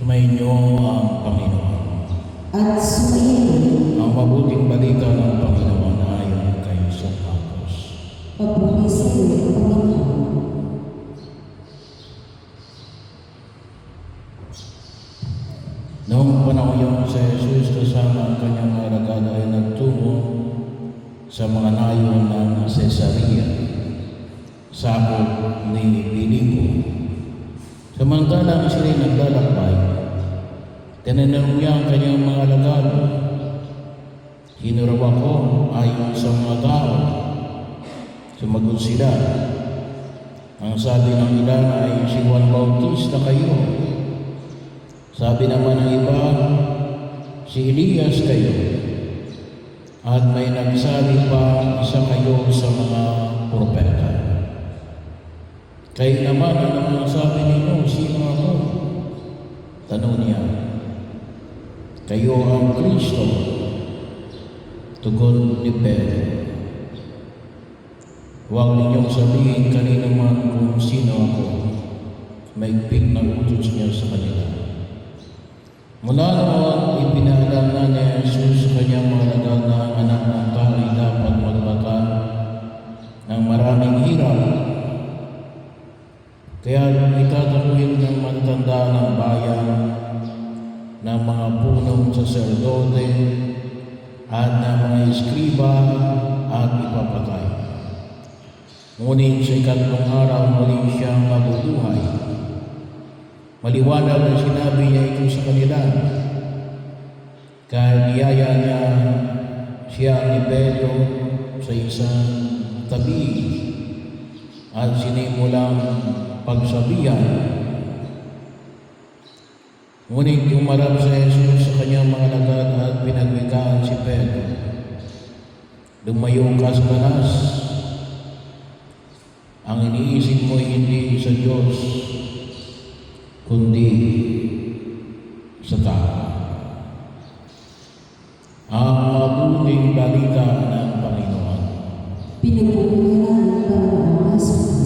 Sumainyo ang Panginoon. At sumayin Ang mabuting balita ng Panginoon ayon kay San Marcos. pagbuhay sa iyo, Panginoon. Noong panahon yung si Jesus kasama ang kanyang mga alagad ay nagtungo sa mga nayon ng Cesarea, sakop ni Filipo. Samantalang sila'y naglalakbay, tinanong niya ang kanyang mga alagad, "Sino raw ako ayon sa mga tao?" Sumagot sila, ang sabi ng ilan ay si Juan Bautista kayo. Sabi naman ng iba, si Elias kayo. At may nagsabi pa, isa kayo sa mga propeta. Kayo naman, ano ang sabi ninyo? Sino ako? Tanong niya. Kayo ang Kristo. Tugon ni Pedro. Huwag ninyong sabihin kanino man kung sino ako. Maigpit na utos niya sa kanila. Mula noon, ipinaalam na ni Jesus sa kanyang mga alagad na ang anak ng tao ay dapat magbata ng maraming hirap. Kaya itatakwil ng matatanda ng bayan ng mga punong saserdote at ng mga eskriba at ipapatay. Ngunit sa ikatlong araw muli siyang mabubuhay. Maliwanag na sinabi niya ito sa kanila. Kaya niyaya niya siya ni Pedro sa isang tabi at sinimulang pagsabihan. Ngunit umarap sa Jesus sa kanyang mga alagad at pinagwikaan si Pedro. Lumayo ka sa kanas. Ang iniisip mo hindi sa Diyos, kundi sa tao. Ang mabuting balita ng Panginoon. Pinupuri